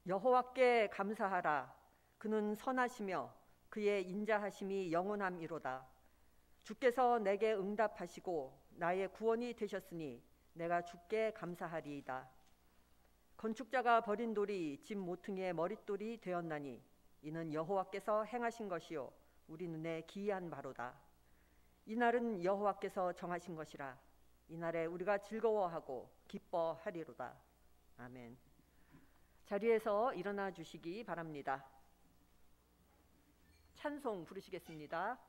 여호와께 감사하라. 그는 선하시며 그의 인자하심이 영원함이로다. 주께서 내게 응답하시고 나의 구원이 되셨으니 내가 주께 감사하리이다. 건축자가 버린 돌이 집 모퉁이의 머릿돌이 되었나니 이는 여호와께서 행하신 것이요 우리 눈에 기이한 바로다. 이날은 여호와께서 정하신 것이라. 이날에 우리가 즐거워하고 기뻐하리로다. 아멘. 자리에서 일어나 주시기 바랍니다. 찬송 부르시겠습니다.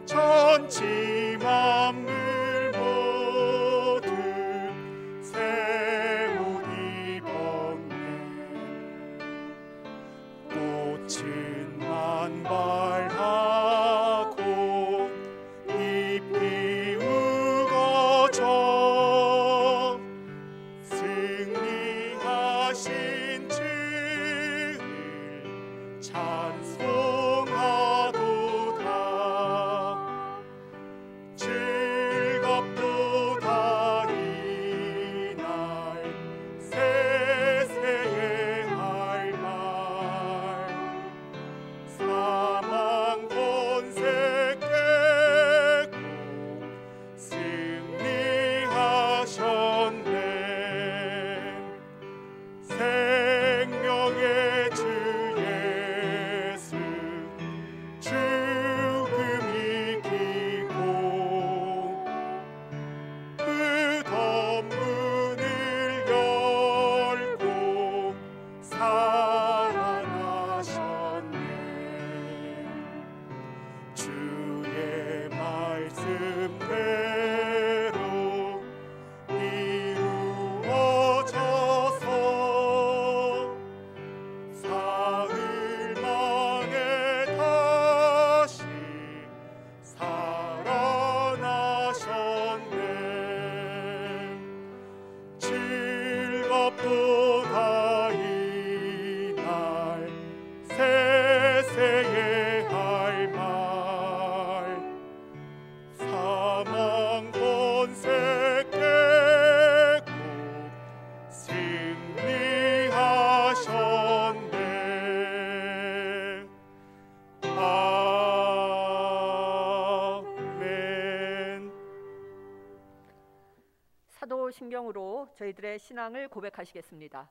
천지 만물 모두 새 옷 입었네. 꽃은 만발하고 잎이 우거져 승리하신 주를 찬송하도다. 즐겁도다 이날 세세의 할 말. 사망 권세 깨고 승리하셨네. 생명의 주 예수 죽음 이기고 끝없는 문을 열고 살아나셨네. 주의 말씀대로 이루어져서 사흘 만에 다시 살아나셨네. 즐겁도다 이날 세세의 할 말. 사망 권세 깨고 승리하셨네. 아멘. 사도신경으로 저희들의 신앙을 고백하시겠습니다.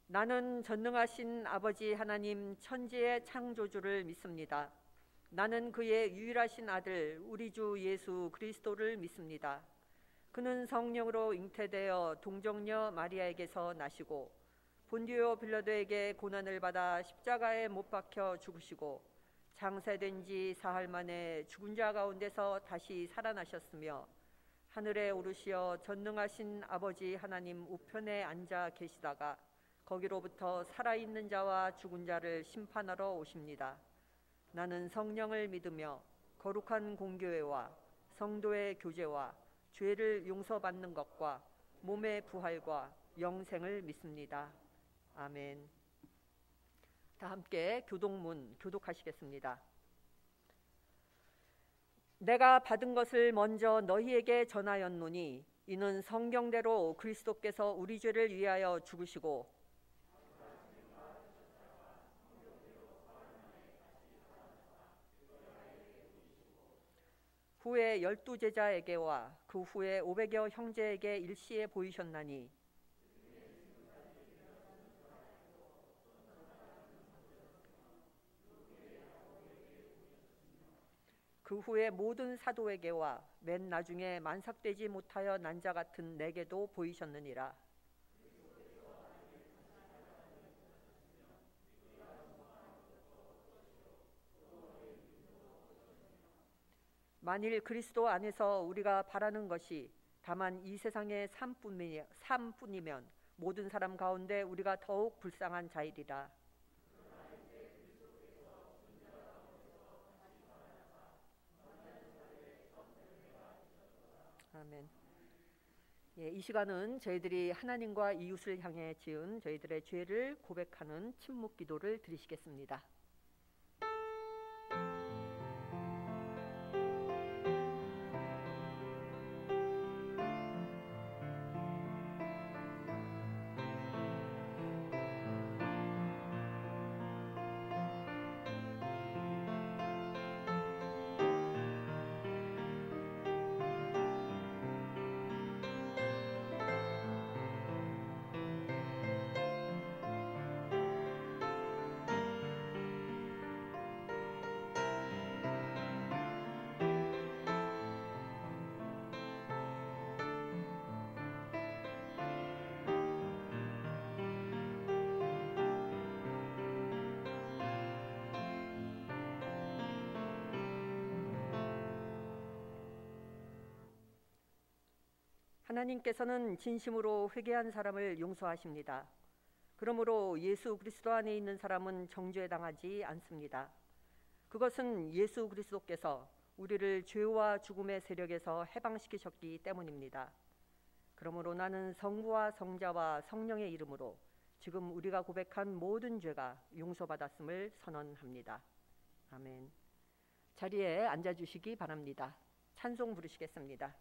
나는 전능하신 아버지 하나님 천지의 창조주를 믿습니다. 나는 그의 유일하신 아들 우리 주 예수 그리스도를 믿습니다. 그는 성령으로 잉태되어 동정녀 마리아에게서 나시고 본디오 빌라도에게 고난을 받아 십자가에 못 박혀 죽으시고 장사된 지 사흘 만에 죽은 자 가운데서 다시 살아나셨으며 하늘에 오르시어 전능하신 아버지 하나님 우편에 앉아 계시다가 거기로부터 살아있는 자와 죽은 자를 심판하러 오십니다. 나는 성령을 믿으며 거룩한 공교회와 성도의 교제와 죄를 용서받는 것과 몸의 부활과 영생을 믿습니다. 아멘. 다 함께 교독문 교독하시겠습니다. 내가 받은 것을 먼저 너희에게 전하였노니 이는 성경대로 그리스도께서 우리 죄를 위하여 죽으시고 후에 12 제자에게와 그 후에 500여 형제에게 일시에 보이셨나니 그 후에 모든 사도에게와 맨 나중에 만삭되지 못하여 난 자 같은 내게도 보이셨느니라. 만일 그리스도 안에서 우리가 바라는 것이 다만 이 세상의 삶뿐이면 모든 사람 가운데 우리가 더욱 불쌍한 자이리라. 아멘. 예, 이 시간은 저희들이 하나님과 이웃을 향해 지은 저희들의 죄를 고백하는 침묵 기도를 드리시겠습니다. 하나님께서는 진심으로 회개한 사람을 용서하십니다. 그러므로 예수 그리스도 안에 있는 사람은 정죄당하지 않습니다. 그것은 예수 그리스도께서 우리를 죄와 죽음의 세력에서 해방시키셨기 때문입니다. 그러므로 나는 성부와 성자와 성령의 이름으로 지금 우리가 고백한 모든 죄가 용서받았음을 선언합니다. 아멘. 자리에 앉아주시기 바랍니다. 찬송 부르시겠습니다.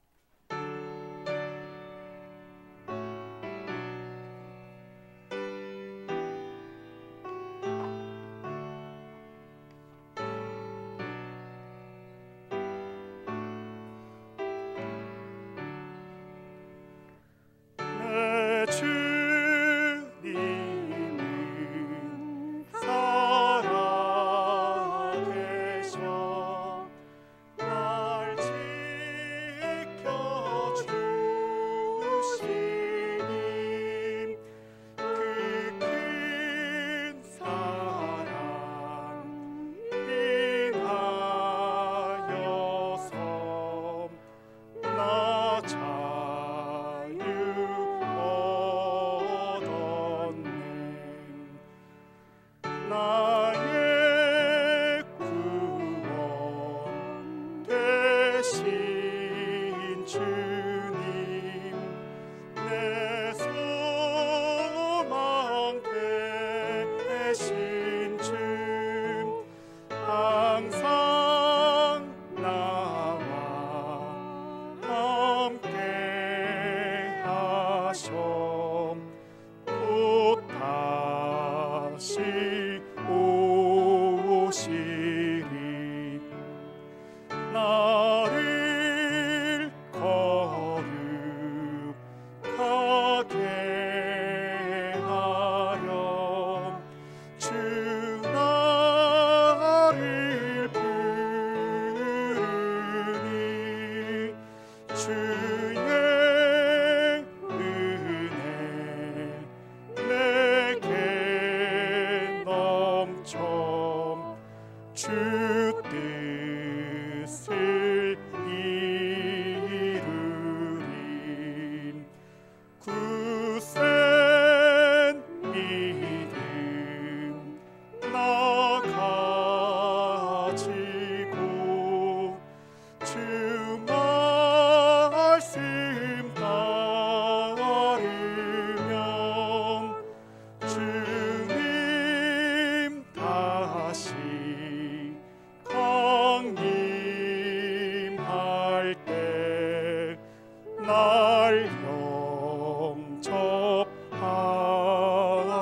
주의 은혜 내게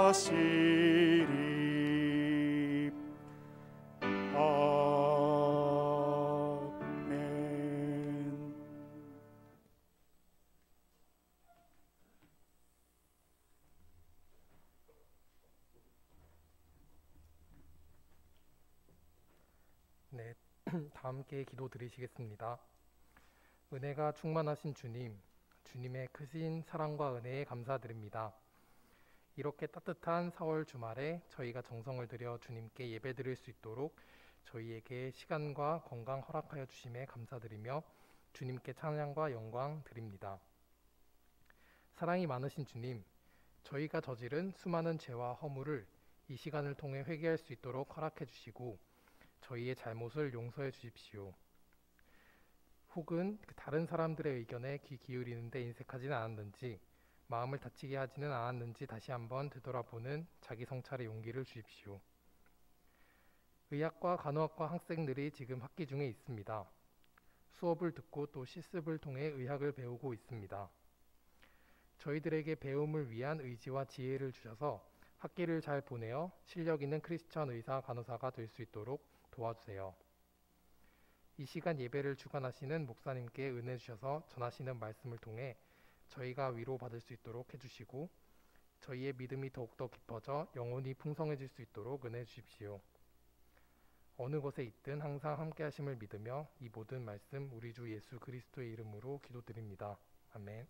하시리. 아멘. 네, 다 함께 기도 드리시겠습니다. 은혜가 충만하신 주님, 주님의 크신 사랑과 은혜에 감사드립니다. 이렇게 따뜻한 4월 주말에 저희가 정성을 들여 주님께 예배드릴 수 있도록 저희에게 시간과 건강 허락하여 주심에 감사드리며 주님께 찬양과 영광 드립니다. 사랑이 많으신 주님, 저희가 저지른 수많은 죄와 허물을 이 시간을 통해 회개할 수 있도록 허락해 주시고 저희의 잘못을 용서해 주십시오. 혹은 다른 사람들의 의견에 귀 기울이는 데 인색하지는 않았는지, 마음을 다치게 하지는 않았는지 다시 한번 되돌아보는 자기 성찰의 용기를 주십시오. 의학과 간호학과 학생들이 지금 학기 중에 있습니다. 수업을 듣고 또 실습을 통해 의학을 배우고 있습니다. 저희들에게 배움을 위한 의지와 지혜를 주셔서 학기를 잘 보내어 실력 있는 크리스천 의사 간호사가 될 수 있도록 도와주세요. 이 시간 예배를 주관하시는 목사님께 은혜 주셔서 전하시는 말씀을 통해 저희가 위로받을 수 있도록 해주시고 저희의 믿음이 더욱더 깊어져 영혼이 풍성해질 수 있도록 은혜 주십시오. 어느 곳에 있든 항상 함께 하심을 믿으며 이 모든 말씀 우리 주 예수 그리스도의 이름으로 기도드립니다. 아멘.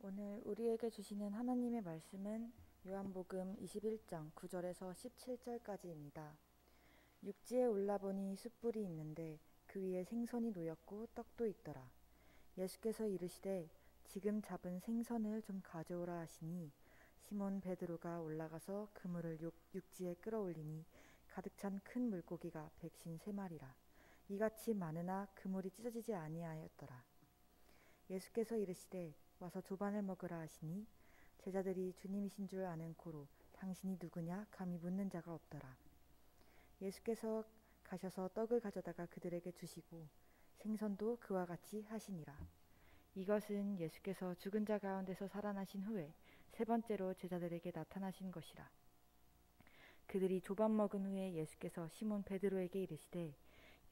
오늘 우리에게 주시는 하나님의 말씀은 요한복음 21장 9절에서 17절까지입니다. 육지에 올라보니 숯불이 있는데 그 위에 생선이 놓였고 떡도 있더라. 예수께서 이르시되 지금 잡은 생선을 좀 가져오라 하시니 시몬 베드로가 올라가서 그물을 육지에 끌어올리니 가득 찬 큰 물고기가 153마리라. 이같이 많으나 그물이 찢어지지 아니하였더라. 예수께서 이르시되 와서 조반을 먹으라 하시니 제자들이 주님이신 줄 아는 고로 당신이 누구냐 감히 묻는 자가 없더라. 예수께서 가셔서 떡을 가져다가 그들에게 주시고 생선도 그와 같이 하시니라. 이것은 예수께서 죽은 자 가운데서 살아나신 후에 세 번째로 제자들에게 나타나신 것이라. 그들이 조반 먹은 후에 예수께서 시몬 베드로에게 이르시되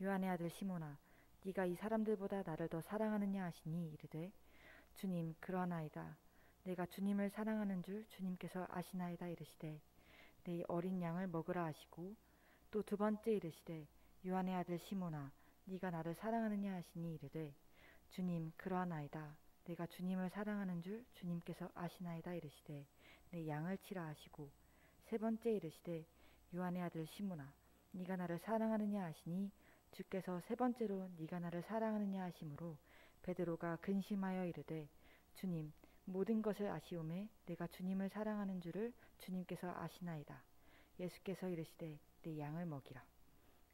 요한의 아들 시몬아 네가 이 사람들보다 나를 더 사랑하느냐 하시니 이르되 주님 그러하나이다. 내가 주님을 사랑하는 줄 주님께서 아시나이다 이르시되 내 어린 양을 먹으라 하시고 또 두 번째 이르시되 요한의 아들 시몬아 네가 나를 사랑하느냐 하시니 이르되 주님 그러하나이다. 내가 주님을 사랑하는 줄 주님께서 아시나이다 이르시되 내 양을 치라 하시고 세 번째 이르시되 요한의 아들 시몬아 네가 나를 사랑하느냐 하시니 주께서 세 번째로 네가 나를 사랑하느냐 하심으로 베드로가 근심하여 이르되 주님 모든 것을 아시오매 내가 주님을 사랑하는 줄을 주님께서 아시나이다. 예수께서 이르시되 내 양을 먹이라.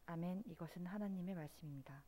아멘. 이것은 하나님의 말씀입니다.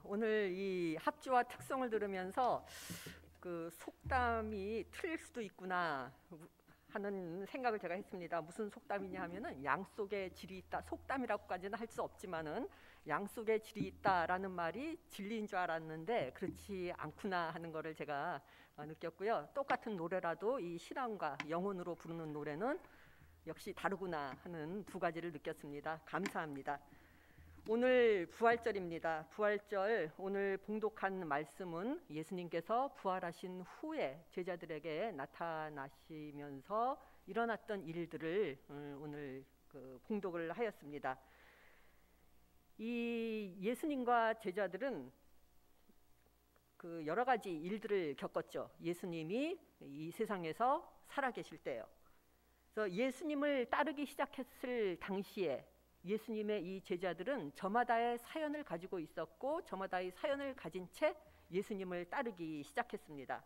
오늘 이 합주와 특성을 들으면서 그 속담이 틀릴 수도 있구나 하는 생각을 제가 했습니다. 무슨 속담이냐 하면은 양 속에 질이 있다. 속담이라고까지는 할 수 없지만은 양 속에 질이 있다라는 말이 진리인 줄 알았는데 그렇지 않구나 하는 거를 제가 느꼈고요. 똑같은 노래라도 이 신앙과 영혼으로 부르는 노래는 역시 다르구나 하는 두 가지를 느꼈습니다. 감사합니다. 오늘 부활절입니다. 부활절 오늘 봉독한 말씀은 예수님께서 부활하신 후에 제자들에게 나타나시면서 일어났던 일들을 오늘 봉독을 하였습니다. 이 예수님과 제자들은 그 여러 가지 일들을 겪었죠. 예수님이 이 세상에서 살아계실 때요. 그래서 예수님을 따르기 시작했을 당시에 예수님의 이 제자들은 저마다의 사연을 가지고 있었고 저마다의 사연을 가진 채 예수님을 따르기 시작했습니다.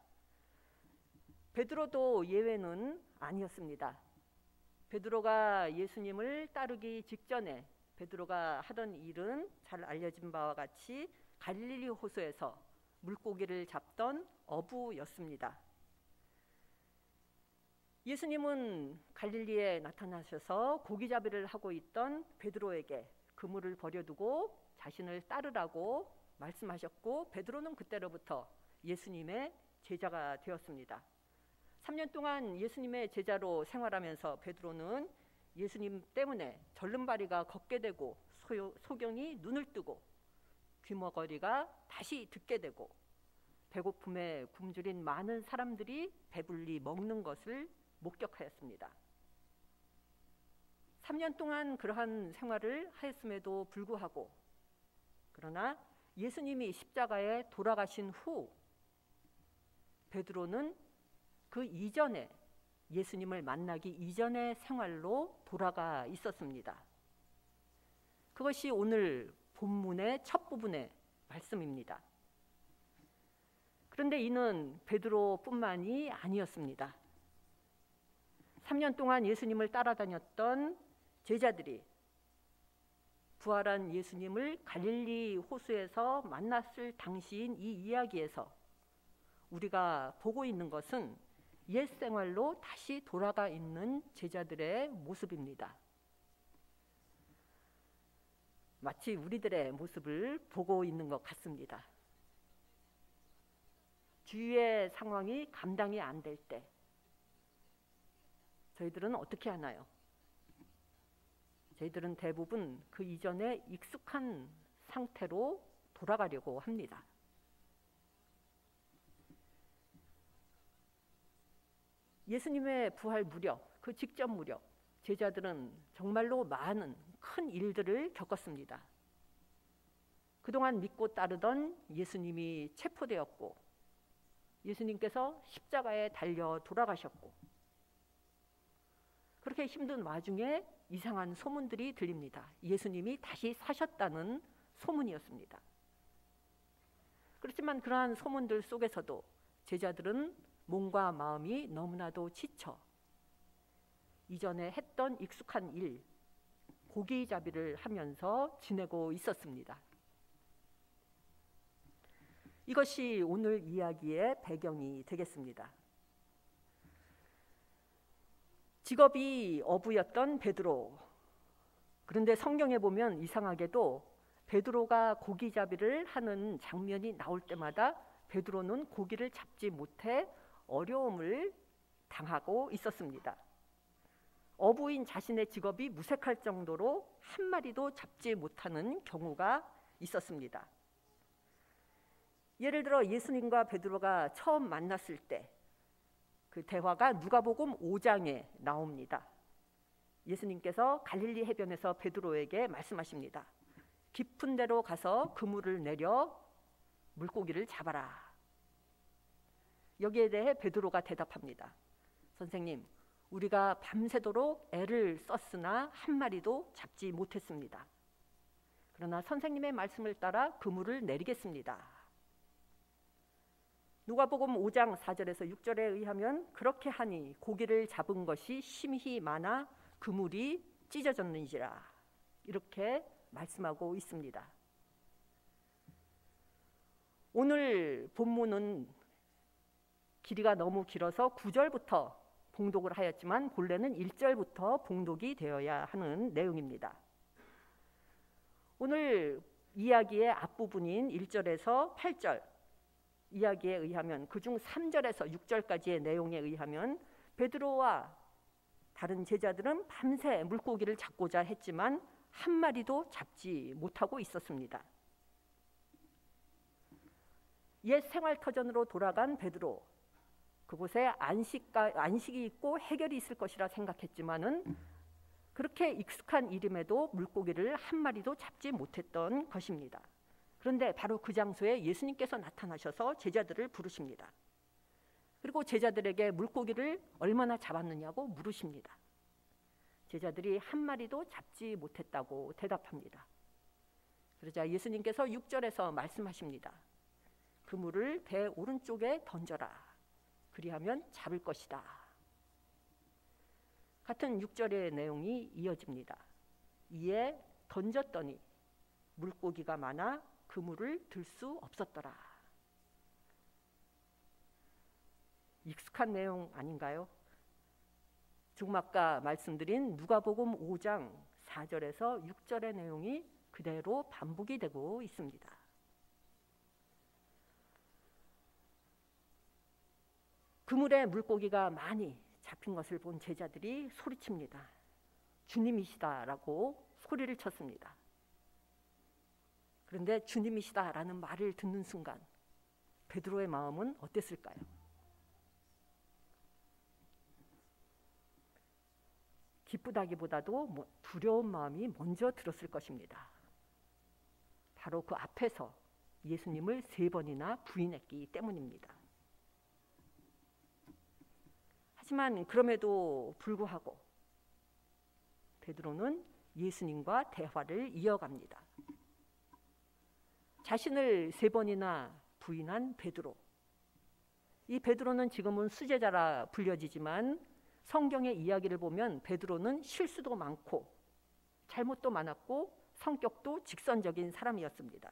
베드로도 예외는 아니었습니다. 베드로가 예수님을 따르기 직전에 베드로가 하던 일은 잘 알려진 바와 같이 갈릴리 호수에서 물고기를 잡던 어부였습니다. 예수님은 갈릴리에 나타나셔서 고기잡이를 하고 있던 베드로에게 그물을 버려두고 자신을 따르라고 말씀하셨고 베드로는 그때로부터 예수님의 제자가 되었습니다. 3년 동안 예수님의 제자로 생활하면서 베드로는 예수님 때문에 절름발이가 걷게 되고 소경이 눈을 뜨고 귀머거리가 다시 듣게 되고 배고픔에 굶주린 많은 사람들이 배불리 먹는 것을 목격하였습니다. 3년 동안 그러한 생활을 하였음에도 불구하고 그러나 예수님이 십자가에 돌아가신 후 베드로는 그 이전에 예수님을 만나기 이전의 생활로 돌아가 있었습니다. 그것이 오늘 본문의 첫 부분의 말씀입니다. 그런데 이는 베드로뿐만이 아니었습니다. 3년 동안 예수님을 따라다녔던 제자들이 부활한 예수님을 갈릴리 호수에서 만났을 당시인 이 이야기에서 우리가 보고 있는 것은 옛 생활로 다시 돌아가 있는 제자들의 모습입니다. 마치 우리들의 모습을 보고 있는 것 같습니다. 주위의 상황이 감당이 안 될 때 저희들은 어떻게 하나요? 저희들은 대부분 그 이전에 익숙한 상태로 돌아가려고 합니다. 예수님의 부활 무렵, 그 직전 무렵 제자들은 정말로 많은 큰 일들을 겪었습니다. 그동안 믿고 따르던 예수님이 체포되었고 예수님께서 십자가에 달려 돌아가셨고 그렇게 힘든 와중에 이상한 소문들이 들립니다. 예수님이 다시 사셨다는 소문이었습니다. 그렇지만 그러한 소문들 속에서도 제자들은 몸과 마음이 너무나도 지쳐 이전에 했던 익숙한 일, 고기잡이를 하면서 지내고 있었습니다. 이것이 오늘 이야기의 배경이 되겠습니다. 직업이 어부였던 베드로. 그런데 성경에 보면 이상하게도 베드로가 고기잡이를 하는 장면이 나올 때마다 베드로는 고기를 잡지 못해 어려움을 당하고 있었습니다. 어부인 자신의 직업이 무색할 정도로 한 마리도 잡지 못하는 경우가 있었습니다. 예를 들어 예수님과 베드로가 처음 만났을 때 그 대화가 누가복음 5장에 나옵니다. 예수님께서 갈릴리 해변에서 베드로에게 말씀하십니다. 깊은 데로 가서 그물을 내려 물고기를 잡아라. 여기에 대해 베드로가 대답합니다. 선생님, 우리가 밤새도록 애를 썼으나 한 마리도 잡지 못했습니다. 그러나 선생님의 말씀을 따라 그물을 내리겠습니다. 누가복음 5장 4절에서 6절에 의하면 그렇게 하니 고기를 잡은 것이 심히 많아 그물이 찢어졌는지라 이렇게 말씀하고 있습니다. 오늘 본문은 길이가 너무 길어서 9절부터 봉독을 하였지만 본래는 1절부터 봉독이 되어야 하는 내용입니다. 오늘 이야기의 앞부분인 1절에서 8절 이야기에 의하면, 그중 3절에서 6절까지의 내용에 의하면 베드로와 다른 제자들은 밤새 물고기를 잡고자 했지만 한 마리도 잡지 못하고 있었습니다. 옛 생활터전으로 돌아간 베드로, 그곳에 안식이 있고 해결이 있을 것이라 생각했지만은 그렇게 익숙한 일임에도 물고기를 한 마리도 잡지 못했던 것입니다. 그런데 바로 그 장소에 예수님께서 나타나셔서 제자들을 부르십니다. 그리고 제자들에게 물고기를 얼마나 잡았느냐고 물으십니다. 제자들이 한 마리도 잡지 못했다고 대답합니다. 그러자 예수님께서 6절에서 말씀하십니다. 그물을 배 오른쪽에 던져라. 그리하면 잡을 것이다. 같은 6절의 내용이 이어집니다. 이에 던졌더니 물고기가 많아 그물을 들 수 없었더라. 익숙한 내용 아닌가요? 조금 아까 말씀드린 누가복음 5장 4절에서 6절의 내용이 그대로 반복이 되고 있습니다. 그물에 물고기가 많이 잡힌 것을 본 제자들이 소리칩니다. 주님이시다라고 소리를 쳤습니다. 그런데 주님이시다라는 말을 듣는 순간 베드로의 마음은 어땠을까요? 기쁘다기보다도 두려운 마음이 먼저 들었을 것입니다. 바로 그 앞에서 예수님을 3번이나 부인했기 때문입니다. 하지만 그럼에도 불구하고 베드로는 예수님과 대화를 이어갑니다. 자신을 3번이나 부인한 베드로. 이 베드로는 지금은 수제자라 불려지지만 성경의 이야기를 보면 베드로는 실수도 많고 잘못도 많았고 성격도 직선적인 사람이었습니다.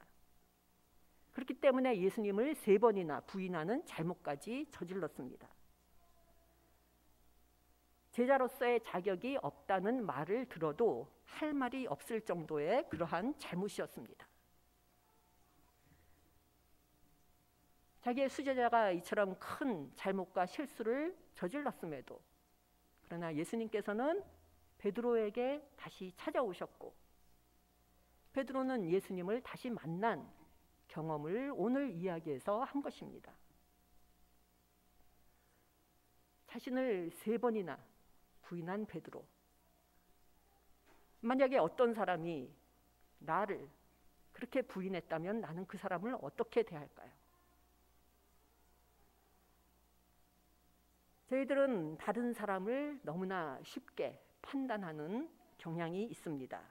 그렇기 때문에 예수님을 3번이나 부인하는 잘못까지 저질렀습니다. 제자로서의 자격이 없다는 말을 들어도 할 말이 없을 정도의 그러한 잘못이었습니다. 자기의 수제자가 이처럼 큰 잘못과 실수를 저질렀음에도 그러나 예수님께서는 베드로에게 다시 찾아오셨고 베드로는 예수님을 다시 만난 경험을 오늘 이야기에서 한 것입니다. 자신을 3번이나 부인한 베드로. 만약에 어떤 사람이 나를 그렇게 부인했다면 나는 그 사람을 어떻게 대할까요? 저희들은 다른 사람을 너무나 쉽게 판단하는 경향이 있습니다.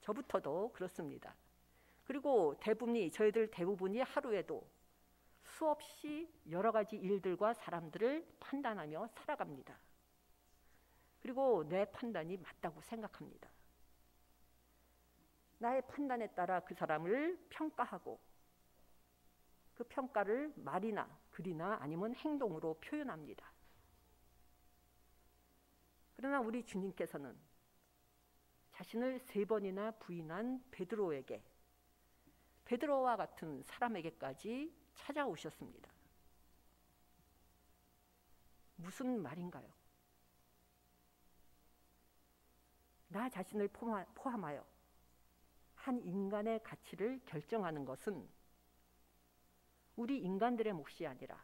저부터도 그렇습니다. 그리고 저희들 대부분이 하루에도 수없이 여러 가지 일들과 사람들을 판단하며 살아갑니다. 그리고 내 판단이 맞다고 생각합니다. 나의 판단에 따라 그 사람을 평가하고 그 평가를 말이나 글이나 아니면 행동으로 표현합니다. 그러나 우리 주님께서는 자신을 3번이나 부인한 베드로에게 베드로와 같은 사람에게까지 찾아오셨습니다. 무슨 말인가요? 나 자신을 포함하여 한 인간의 가치를 결정하는 것은 우리 인간들의 몫이 아니라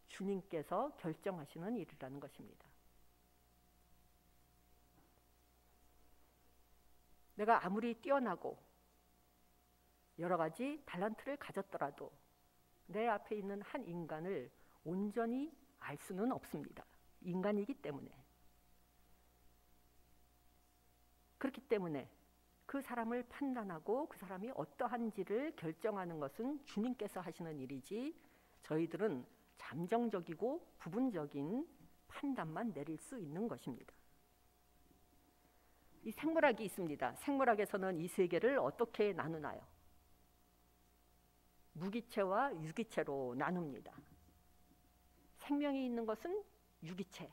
주님께서 결정하시는 일이라는 것입니다. 내가 아무리 뛰어나고 여러 가지 달란트를 가졌더라도 내 앞에 있는 한 인간을 온전히 알 수는 없습니다. 인간이기 때문에. 그렇기 때문에 그 사람을 판단하고 그 사람이 어떠한지를 결정하는 것은 주님께서 하시는 일이지 저희들은 잠정적이고 부분적인 판단만 내릴 수 있는 것입니다. 이 생물학이 있습니다. 생물학에서는 이 세계를 어떻게 나누나요? 무기체와 유기체로 나눕니다. 생명이 있는 것은 유기체,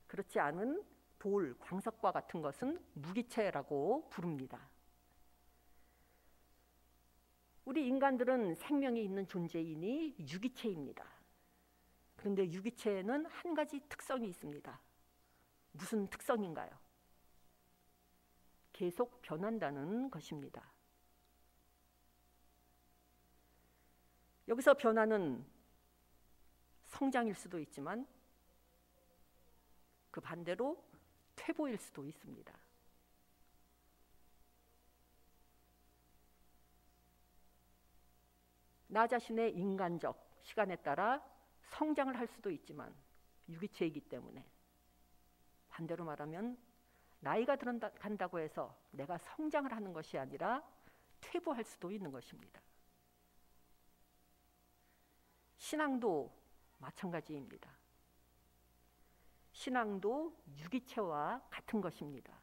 그렇지 않은 돌, 광석과 같은 것은 무기체라고 부릅니다. 우리 인간들은 생명이 있는 존재이니 유기체입니다. 그런데 유기체에는 한 가지 특성이 있습니다. 무슨 특성인가요? 계속 변한다는 것입니다. 여기서 변화는 성장일 수도 있지만 그 반대로 퇴보일 수도 있습니다. 나 자신의 인간적 시간에 따라 성장을 할 수도 있지만 유기체이기 때문에, 반대로 말하면 나이가 들어간다고 해서 내가 성장을 하는 것이 아니라 퇴보할 수도 있는 것입니다. 신앙도 마찬가지입니다. 신앙도 유기체와 같은 것입니다.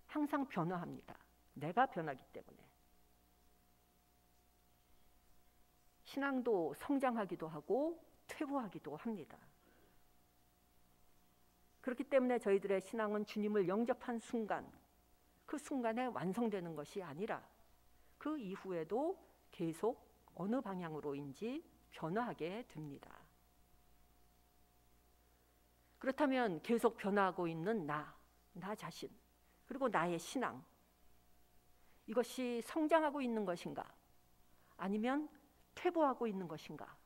항상 변화합니다. 내가 변하기 때문에. 신앙도 성장하기도 하고 퇴보하기도 합니다. 그렇기 때문에 저희들의 신앙은 주님을 영접한 순간, 그 순간에 완성되는 것이 아니라 그 이후에도 계속 어느 방향으로인지 변화하게 됩니다. 그렇다면 계속 변화하고 있는 나 자신, 그리고 나의 신앙, 이것이 성장하고 있는 것인가? 아니면 퇴보하고 있는 것인가?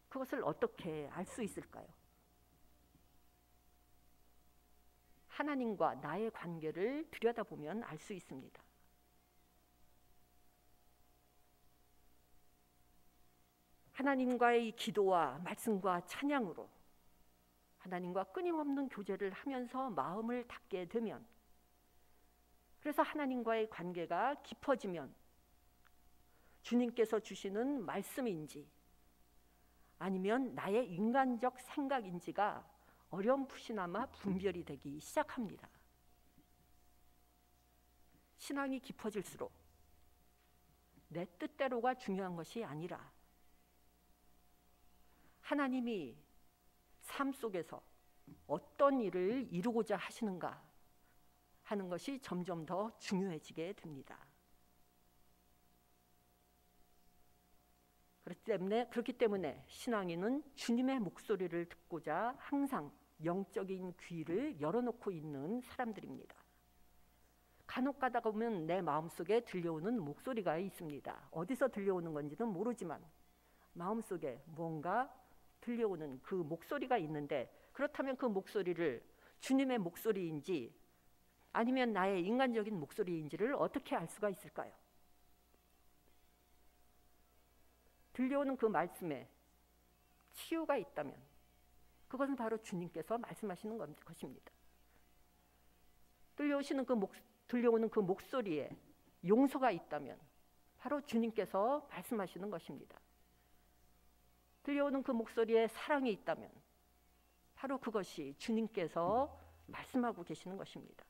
그것을 어떻게 알 수 있을까요? 하나님과 나의 관계를 들여다보면 알 수 있습니다. 하나님과의 기도와 말씀과 찬양으로 하나님과 끊임없는 교제를 하면서 마음을 닫게 되면, 그래서 하나님과의 관계가 깊어지면 주님께서 주시는 말씀인지 아니면 나의 인간적 생각인지가 어렴풋이나마 분별이 되기 시작합니다. 신앙이 깊어질수록 내 뜻대로가 중요한 것이 아니라 하나님이 삶 속에서 어떤 일을 이루고자 하시는가 하는 것이 점점 더 중요해지게 됩니다. 그렇기 때문에 신앙인은 주님의 목소리를 듣고자 항상 영적인 귀를 열어놓고 있는 사람들입니다. 간혹 가다 보면 내 마음속에 들려오는 목소리가 있습니다. 어디서 들려오는 건지는 모르지만 마음속에 뭔가 들려오는 그 목소리가 있는데, 그렇다면 그 목소리를 주님의 목소리인지 아니면 나의 인간적인 목소리인지를 어떻게 알 수가 있을까요? 들려오는 그 말씀에 치유가 있다면 그것은 바로 주님께서 말씀하시는 것입니다. 들려오는 그 목소리에 용서가 있다면 바로 주님께서 말씀하시는 것입니다. 들려오는 그 목소리에 사랑이 있다면 바로 그것이 주님께서 말씀하고 계시는 것입니다.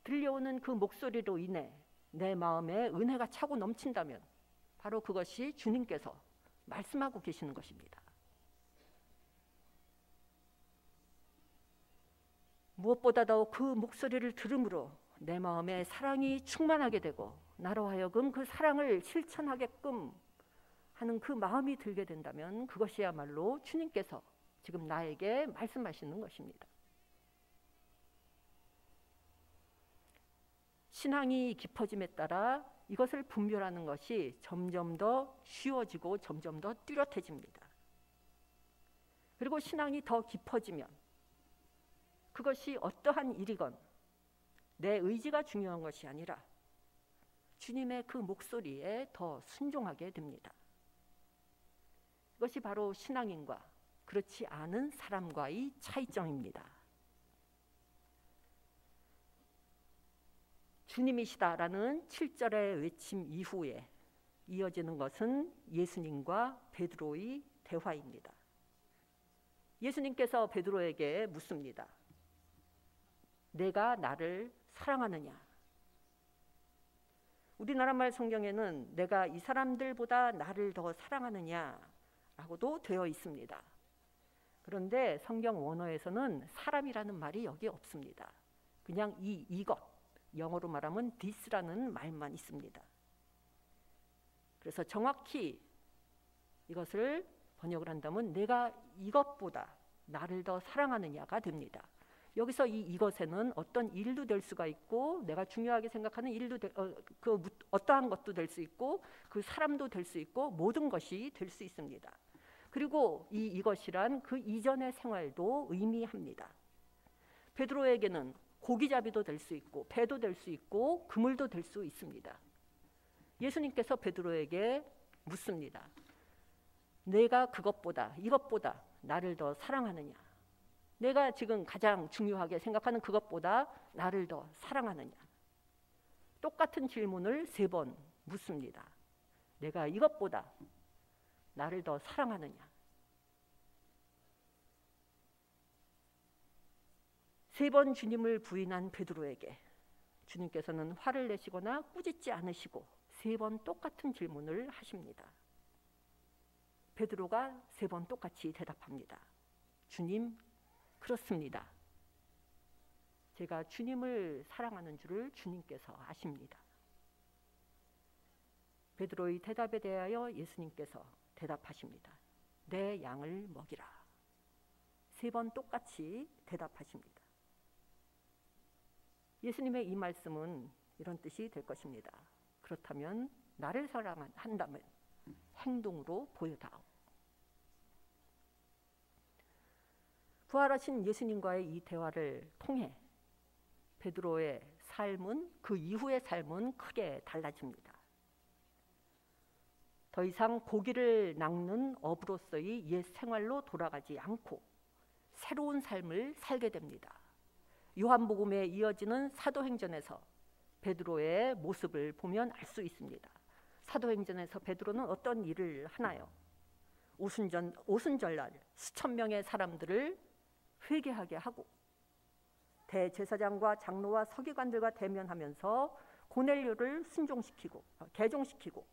들려오는 그 목소리로 인해 내 마음에 은혜가 차고 넘친다면 바로 그것이 주님께서 말씀하고 계시는 것입니다. 무엇보다도 그 목소리를 들음으로 내 마음에 사랑이 충만하게 되고 나로 하여금 그 사랑을 실천하게끔 하는 그 마음이 들게 된다면 그것이야말로 주님께서 지금 나에게 말씀하시는 것입니다. 신앙이 깊어짐에 따라 이것을 분별하는 것이 점점 더 쉬워지고 점점 더 뚜렷해집니다. 그리고 신앙이 더 깊어지면 그것이 어떠한 일이건 내 의지가 중요한 것이 아니라 주님의 그 목소리에 더 순종하게 됩니다. 이것이 바로 신앙인과 그렇지 않은 사람과의 차이점입니다. 주님이시다라는 7절의 외침 이후에 이어지는 것은 예수님과 베드로의 대화입니다. 예수님께서 베드로에게 묻습니다. 내가 나를 사랑하느냐? 우리나라 말 성경에는 내가 이 사람들보다 나를 더 사랑하느냐라고도 되어 있습니다. 그런데 성경 원어에서는 사람이라는 말이 여기 없습니다. 그냥 이것, 영어로 말하면 this라는 말만 있습니다. 그래서 정확히 이것을 번역을 한다면 내가 이것보다 나를 더 사랑하느냐가 됩니다. 여기서 이것에는 어떤 일도 될 수가 있고 내가 중요하게 생각하는 일도 어떠한 것도 될 수 있고 그 사람도 될 수 있고 모든 것이 될 수 있습니다. 그리고 이것이란 그 이전의 생활도 의미합니다. 베드로에게는 고기잡이도 될 수 있고 배도 될 수 있고 그물도 될 수 있습니다. 예수님께서 베드로에게 묻습니다. 내가 그것보다 이것보다 나를 더 사랑하느냐? 내가 지금 가장 중요하게 생각하는 그것보다 나를 더 사랑하느냐? 똑같은 질문을 3번 묻습니다. 내가 이것보다 나를 더 사랑하느냐? 3번 주님을 부인한 베드로에게 주님께서는 화를 내시거나 꾸짖지 않으시고 3번 똑같은 질문을 하십니다. 베드로가 3번 똑같이 대답합니다. 주님, 그렇습니다. 제가 주님을 사랑하는 줄을 주님께서 아십니다. 베드로의 대답에 대하여 예수님께서 대답하십니다. 내 양을 먹이라. 3번 똑같이 대답하십니다. 예수님의 이 말씀은 이런 뜻이 될 것입니다. 그렇다면 나를 사랑한다면 행동으로 보여다오. 부활하신 예수님과의 이 대화를 통해 베드로의 삶은 그 이후의 삶은 크게 달라집니다. 더 이상 고기를 낚는 어부로서의 옛 생활로 돌아가지 않고 새로운 삶을 살게 됩니다. 요한복음에 이어지는 사도행전에서 베드로의 모습을 보면 알 수 있습니다. 사도행전에서 베드로는 어떤 일을 하나요? 오순절날 수천 명의 사람들을 회개하게 하고 대제사장과 장로와 서기관들과 대면하면서 고넬료를 순종시키고 개종시키고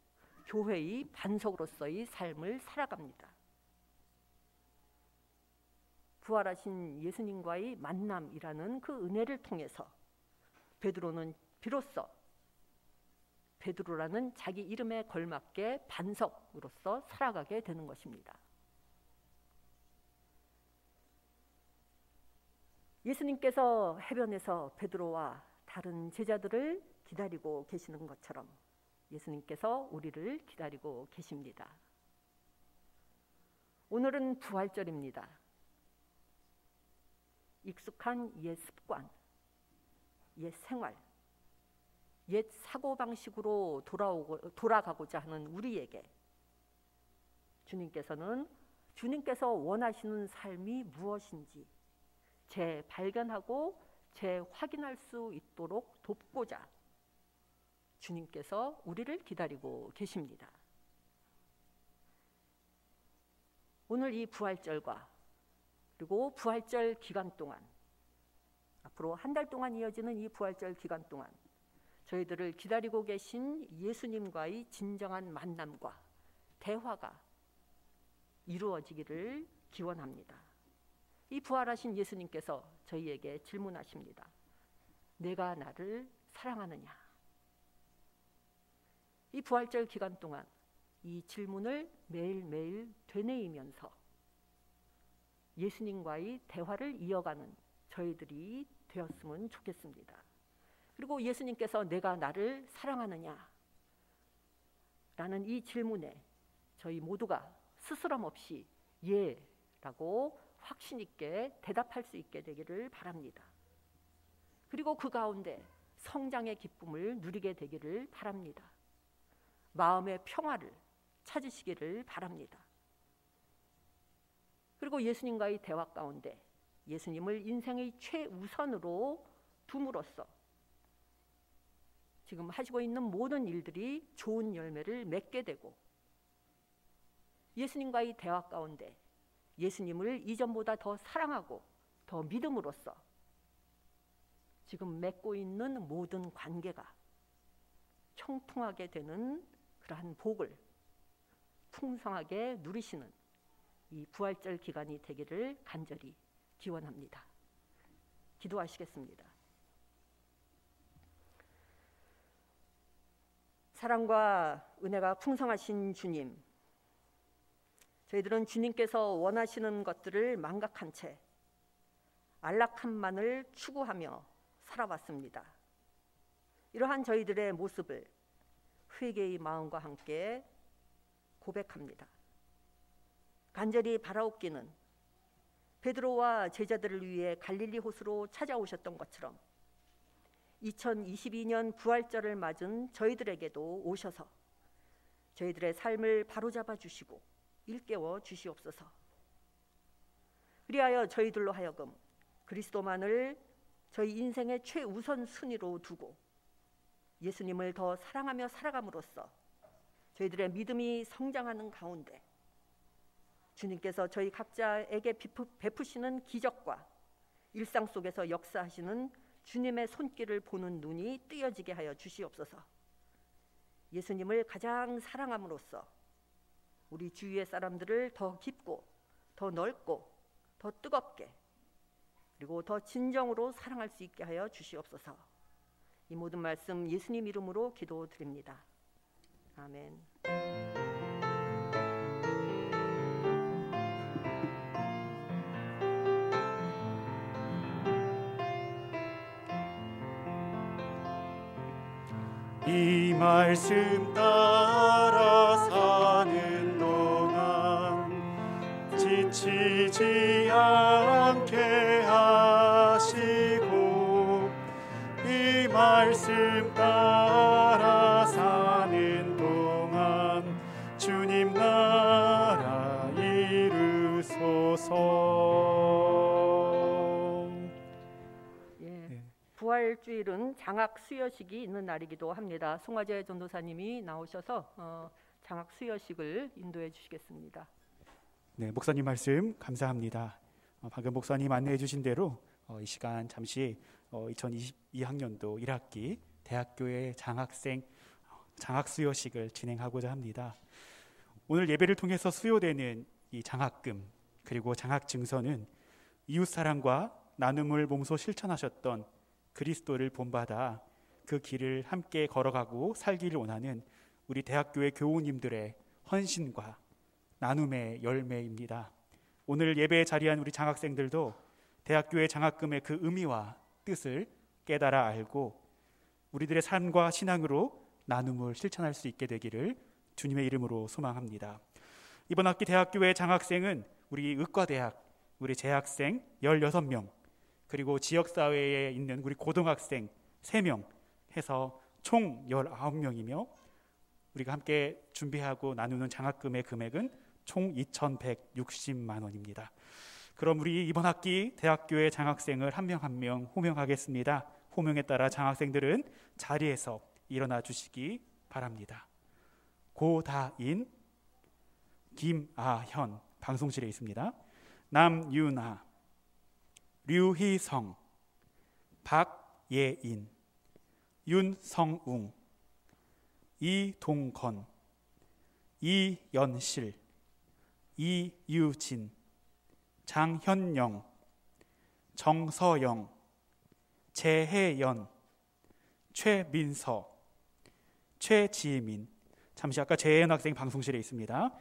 교회의 반석으로서의 삶을 살아갑니다. 부활하신 예수님과의 만남이라는 그 은혜를 통해서 베드로는 비로소 베드로라는 자기 이름에 걸맞게 반석으로서 살아가게 되는 것입니다. 예수님께서 해변에서 베드로와 다른 제자들을 기다리고 계시는 것처럼 예수님께서 우리를 기다리고 계십니다. 오늘은 부활절입니다. 익숙한 옛 습관, 옛 생활, 옛 사고방식으로 돌아가고자 하는 우리에게 주님께서 원하시는 삶이 무엇인지 재발견하고 재확인할 수 있도록 돕고자 주님께서 우리를 기다리고 계십니다. 오늘 이 부활절과 그리고 부활절 기간 동안 앞으로 한 달 동안 이어지는 이 부활절 기간 동안 저희들을 기다리고 계신 예수님과의 진정한 만남과 대화가 이루어지기를 기원합니다. 이 부활하신 예수님께서 저희에게 질문하십니다. 내가 나를 사랑하느냐? 이 부활절 기간 동안 이 질문을 매일매일 되뇌이면서 예수님과의 대화를 이어가는 저희들이 되었으면 좋겠습니다. 그리고 예수님께서 내가 나를 사랑하느냐? 라는 이 질문에 저희 모두가 스스럼 없이 예라고 확신 있게 대답할 수 있게 되기를 바랍니다. 그리고 그 가운데 성장의 기쁨을 누리게 되기를 바랍니다. 마음의 평화를 찾으시기를 바랍니다. 그리고 예수님과의 대화 가운데 예수님을 인생의 최우선으로 둠으로써 지금 하시고 있는 모든 일들이 좋은 열매를 맺게 되고 예수님과의 대화 가운데 예수님을 이전보다 더 사랑하고 더 믿음으로써 지금 맺고 있는 모든 관계가 형통하게 되는 그러한 복을 풍성하게 누리시는 이 부활절 기간이 되기를 간절히 기원합니다. 기도하시겠습니다. 사랑과 은혜가 풍성하신 주님, 저희들은 주님께서 원하시는 것들을 망각한 채 안락함만을 추구하며 살아왔습니다. 이러한 저희들의 모습을 회개의 마음과 함께 고백합니다. 간절히 바라옵기는 베드로와 제자들을 위해 갈릴리 호수로 찾아오셨던 것처럼 2022년 부활절을 맞은 저희들에게도 오셔서 저희들의 삶을 바로잡아 주시고 일깨워 주시옵소서. 그리하여 저희들로 하여금 그리스도만을 저희 인생의 최우선 순위로 두고 예수님을 더 사랑하며 살아감으로써 저희들의 믿음이 성장하는 가운데 주님께서 저희 각자에게 베푸시는 기적과 일상 속에서 역사하시는 주님의 손길을 보는 눈이 뜨여지게 하여 주시옵소서. 예수님을 가장 사랑함으로써 우리 주위의 사람들을 더 깊고 더 넓고 더 뜨겁게 그리고 더 진정으로 사랑할 수 있게 하여 주시옵소서. 이 모든 말씀 예수님 이름으로 기도드립니다. 아멘. 이 말씀 따라 사는 동안 지치지 않게 하시고 이 말씀 따라 사는 동안 주님 나라 이루소서. 부활주일은 장학 수여식이 있는 날이기도 합니다. 송화재 전도사님이 나오셔서 장학 수여식을 인도해 주시겠습니다. 네, 목사님 말씀 감사합니다. 방금 목사님 안내해 주신 대로 이 시간 잠시 2022학년도 1학기 대학교의 장학생 장학 수여식을 진행하고자 합니다. 오늘 예배를 통해서 수여되는 이 장학금 그리고 장학 증서는 이웃사랑과 나눔을 몸소 실천하셨던 그리스도를 본받아 그 길을 함께 걸어가고 살기를 원하는 우리 대학교의 교우님들의 헌신과 나눔의 열매입니다. 오늘 예배에 자리한 우리 장학생들도 대학교의 장학금의 그 의미와 뜻을 깨달아 알고 우리들의 삶과 신앙으로 나눔을 실천할 수 있게 되기를 주님의 이름으로 소망합니다. 이번 학기 대학교의 장학생은 우리 의과대학, 우리 재학생 16명, 그리고 지역사회에 있는 우리 고등학생 3명 해서 총 19명이며 우리가 함께 준비하고 나누는 장학금의 금액은 총 2,160만 원입니다. 그럼 우리 이번 학기 대학교의 장학생을 한 명 한 명 호명하겠습니다. 호명에 따라 장학생들은 자리에서 일어나 주시기 바랍니다. 고다인, 김아현 방송실에 있습니다. 남윤아, 류희성, 박예인, 윤성웅, 이동건, 이연실, 이유진, 장현영, 정서영, 재혜연, 최민서, 최지민, 잠시 아까 재혜연 학생 방송실에 있습니다.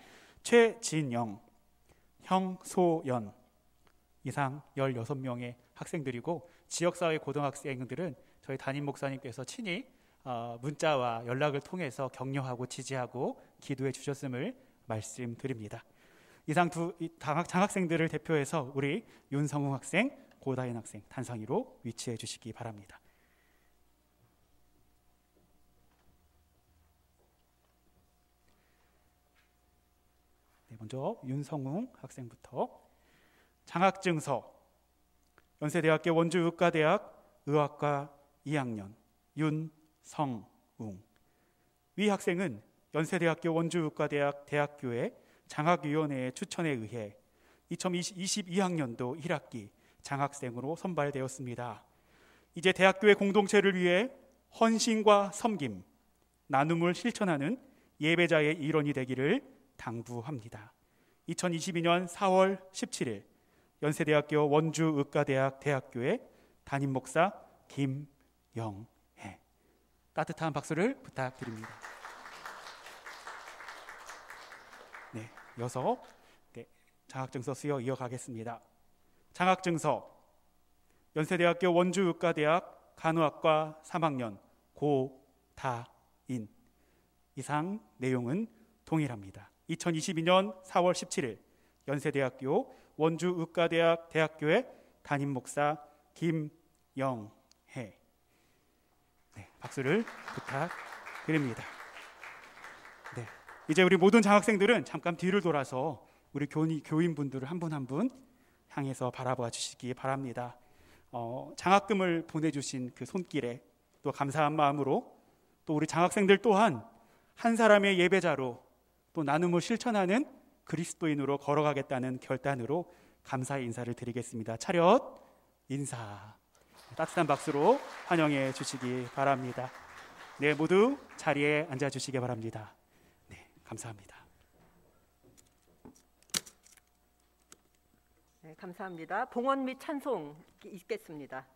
최진영, 형소연, 이상 16명의 학생들이고 지역사회 고등학생들은 저희 담임 목사님께서 친히 문자와 연락을 통해서 격려하고 지지하고 기도해 주셨음을 말씀드립니다. 이상 두 장학생들을 대표해서 우리 윤성웅 학생, 고다인 학생 단상위로 위치해 주시기 바랍니다. 네, 먼저 윤성웅 학생부터 장학증서 연세대학교 원주의과대학 의학과 2학년 윤성웅. 위 학생은 연세대학교 원주의과대학 대학교의 장학위원회의 추천에 의해 2022학년도 1학기 장학생으로 선발되었습니다. 이제 대학교의 공동체를 위해 헌신과 섬김 나눔을 실천하는 예배자의 일원이 되기를 당부합니다. 2022년 4월 17일 연세대학교 원주의과대학 대학교의 담임 목사 김영해. 따뜻한 박수를 부탁드립니다. 네, 이어서 장학증서 수여 이어가겠습니다. 장학증서 연세대학교 원주의과대학 간호학과 3학년 고다인. 이상 내용은 동일합니다. 2022년 4월 17일 연세대학교 원주의과대학 대학교의 담임 목사 김영해. 네, 박수를 부탁드립니다. 네, 이제 우리 모든 장학생들은 잠깐 뒤를 돌아서 우리 교인분들을 한 분 한 분 향해서 바라봐 주시기 바랍니다. 장학금을 보내주신 그 손길에 또 감사한 마음으로 또 우리 장학생들 또한 한 사람의 예배자로 또 나눔을 실천하는 그리스도인으로 걸어가겠다는 결단으로 감사의 인사를 드리겠습니다. 차렷 인사. 따뜻한 박수로 환영해 주시기 바랍니다. 네, 모두 자리에 앉아 주시기 바랍니다. 네, 감사합니다. 네, 감사합니다. 봉헌 및 찬송 읽겠습니다.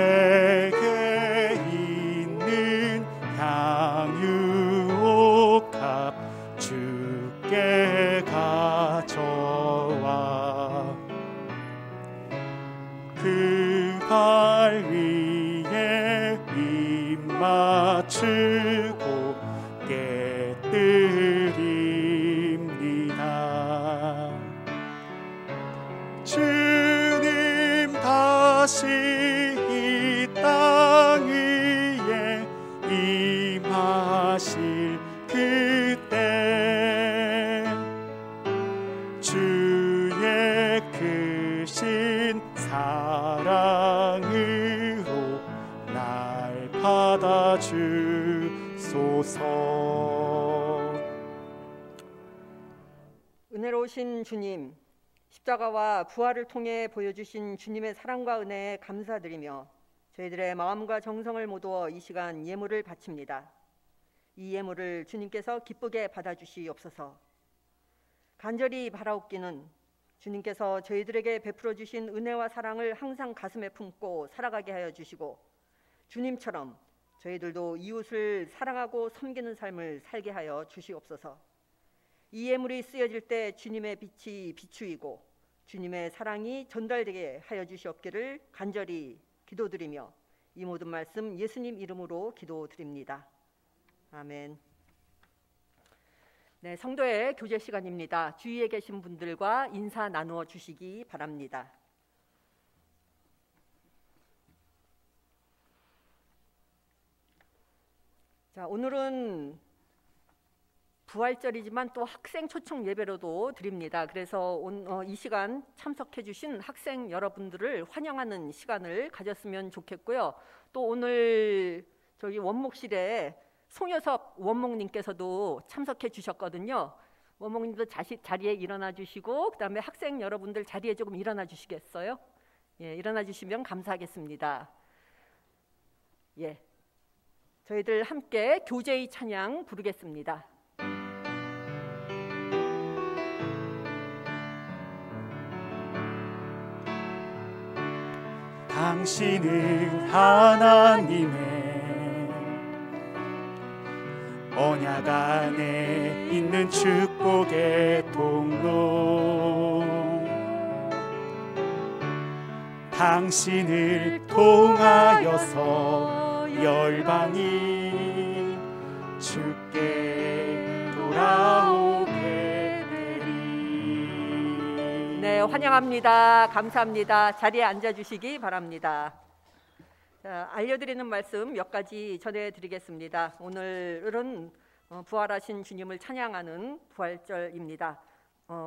내게 있는 향유옥합 주께 가져와 그 발 위에 입 맞추고 깨뜨립니다. 주님 다시 이 땅 위에 임하실 그때 주의 크신 사랑으로 날 받아주소서. 은혜로우신 주님, 십자가와 부활을 통해 보여주신 주님의 사랑과 은혜에 감사드리며 저희들의 마음과 정성을 모두어 이 시간 예물을 바칩니다. 이 예물을 주님께서 기쁘게 받아주시옵소서. 간절히 바라옵기는 주님께서 저희들에게 베풀어 주신 은혜와 사랑을 항상 가슴에 품고 살아가게 하여 주시고 주님처럼 저희들도 이웃을 사랑하고 섬기는 삶을 살게 하여 주시옵소서. 이 예물이 쓰여질 때 주님의 빛이 비추이고 주님의 사랑이 전달되게 하여 주시옵기를 간절히 기도드리며 이 모든 말씀 예수님 이름으로 기도드립니다. 아멘. 네, 성도의 교제 시간입니다. 주위에 계신 분들과 인사 나누어 주시기 바랍니다. 자, 오늘은 부활절이지만 또 학생 초청 예배로도 드립니다. 그래서 이 시간 참석해 주신 학생 여러분들을 환영하는 시간을 가졌으면 좋겠고요. 또 오늘 저기 원목실에 송여섭 원목님께서도 참석해 주셨거든요. 원목님도 자리에 일어나 주시고 그다음에 학생 여러분들 자리에 조금 일어나 주시겠어요? 예, 일어나 주시면 감사하겠습니다. 예, 저희들 함께 교제의 찬양 부르겠습니다. 당신은 하나님의 언약 안에 있는 축복의 통로, 당신을 통하여서 열방이 주께 돌아오게 되리. 네, 환영합니다. 감사합니다. 자리에 앉아주시기 바랍니다. 자, 알려드리는 말씀 몇 가지 전해드리겠습니다. 오늘은 부활하신 주님을 찬양하는 부활절입니다.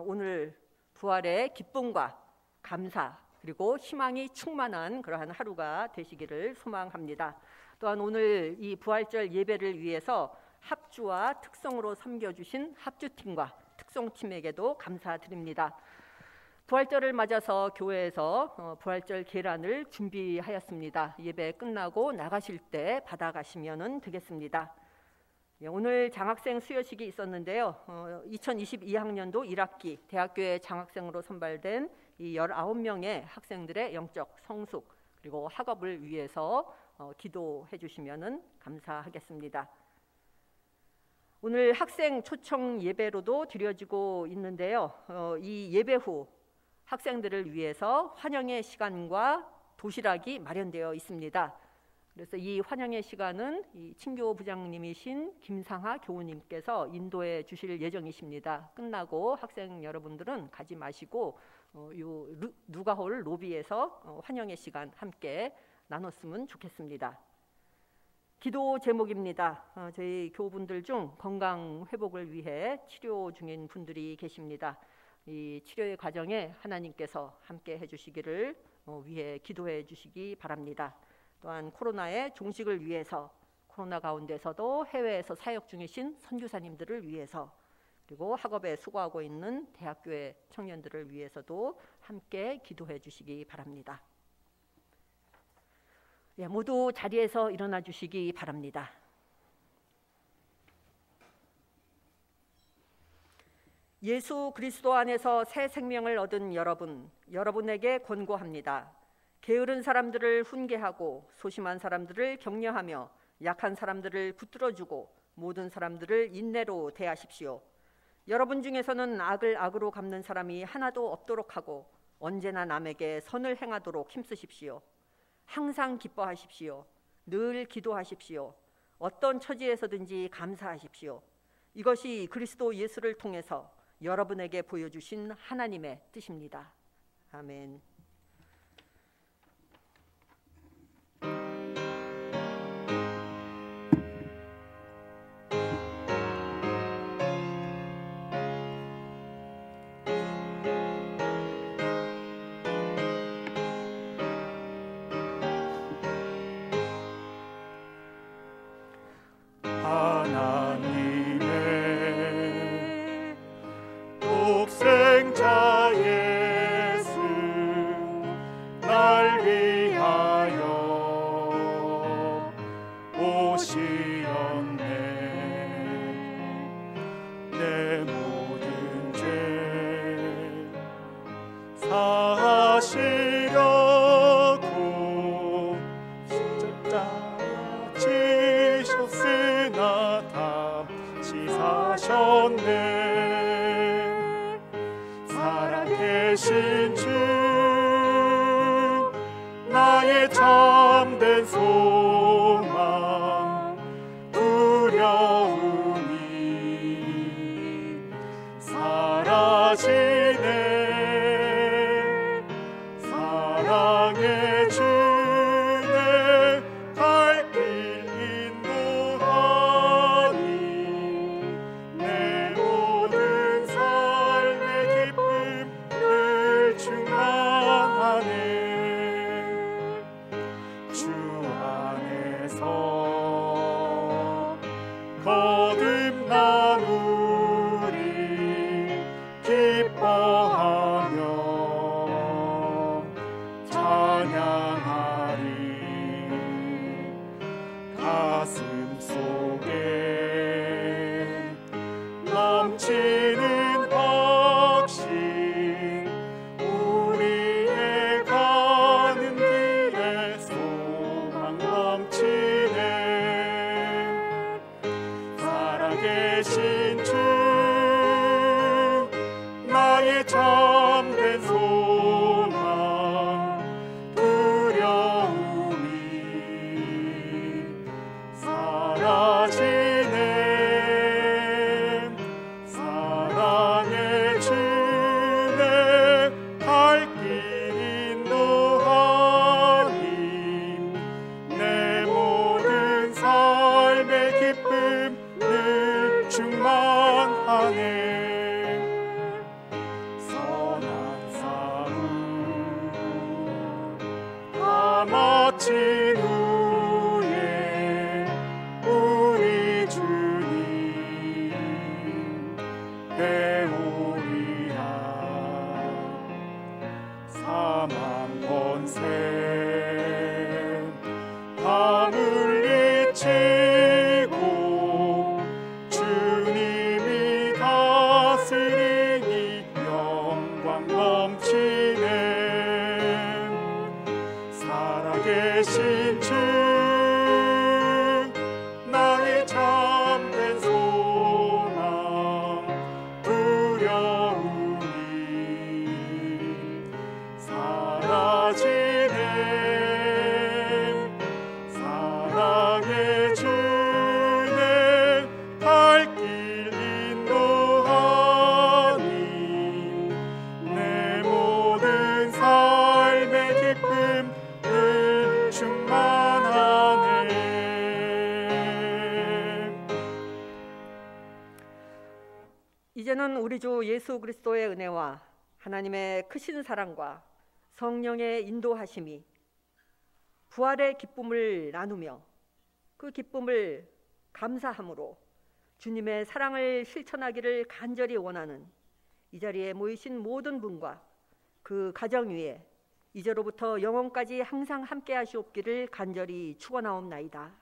오늘 부활의 기쁨과 감사 그리고 희망이 충만한 그러한 하루가 되시기를 소망합니다. 또한 오늘 이 부활절 예배를 위해서 합주와 특성으로 섬겨주신 합주팀과 특성팀에게도 감사드립니다. 부활절을 맞아서 교회에서 부활절 계란을 준비하였습니다. 예배 끝나고 나가실 때 받아가시면 되겠습니다. 오늘 장학생 수여식이 있었는데요. 2022학년도 1학기 대학교의 장학생으로 선발된 이 19명의 학생들의 영적 성숙 그리고 학업을 위해서 기도해 주시면 감사하겠습니다. 오늘 학생 초청 예배로도 드려지고 있는데요. 이 예배 후 학생들을 위해서 환영의 시간과 도시락이 마련되어 있습니다. 그래서 이 환영의 시간은 이 친교 부장님이신 김상하 교우님께서 인도해 주실 예정이십니다. 끝나고 학생 여러분들은 가지 마시고 요 누가홀 로비에서 환영의 시간 함께 나눴으면 좋겠습니다. 기도 제목입니다. 저희 교우분들 중 건강 회복을 위해 치료 중인 분들이 계십니다. 이 치료의 과정에 하나님께서 함께 해주시기를 위해 기도해 주시기 바랍니다. 또한 코로나의 종식을 위해서 코로나 가운데서도 해외에서 사역 중이신 선교사님들을 위해서 그리고 학업에 수고하고 있는 대학교의 청년들을 위해서도 함께 기도해 주시기 바랍니다. 모두 자리에서 일어나 주시기 바랍니다. 예수 그리스도 안에서 새 생명을 얻은 여러분에게 권고합니다. 게으른 사람들을 훈계하고 소심한 사람들을 격려하며 약한 사람들을 붙들어주고 모든 사람들을 인내로 대하십시오. 여러분 중에서는 악을 악으로 갚는 사람이 하나도 없도록 하고 언제나 남에게 선을 행하도록 힘쓰십시오. 항상 기뻐하십시오. 늘 기도하십시오. 어떤 처지에서든지 감사하십시오. 이것이 그리스도 예수를 통해서 여러분에게 보여주신 하나님의 뜻입니다. 아멘. 하나님의 독생자 예수 날 위하여 오시었네. 내 모든 죄 사하시려고 십자가에 지셨으나 다시 사셨네. 살아계신 주 나의 참된 소망 두려움이 사라지네. 사랑의 주내 갈 길 인도하니 내 모든 삶의 기쁨 늘 충만하네. 주 안에서 거듭나누리 기뻐하며 찬양하리. 가슴 속에 넘치는 확신 우리의 가는 길에 소망 넘치네. 살아계신 주 나의 참된 소망 두려움이 사라지네. 사랑의 주내 갈 길 인도하니 내 모든 삶의 기쁨 늘 충만하네. 선한 싸움 다 마친 후에 우리 주님 살아계신 주 나의 참된 소망 두려움이 사라지네. 사랑의 주는 갈 길 인도하니 내 모든 삶의 기쁨을 충만하네. 이제는 우리 주 예수 그리스도의 은혜와 하나님의 크신 사랑과 성령의 인도하심이 부활의 기쁨을 나누며 그 기쁨을 감사함으로 주님의 사랑을 실천하기를 간절히 원하는 이 자리에 모이신 모든 분과 그 가정 위에 이제로부터 영원까지 항상 함께 하시옵기를 간절히 축원하옵나이다.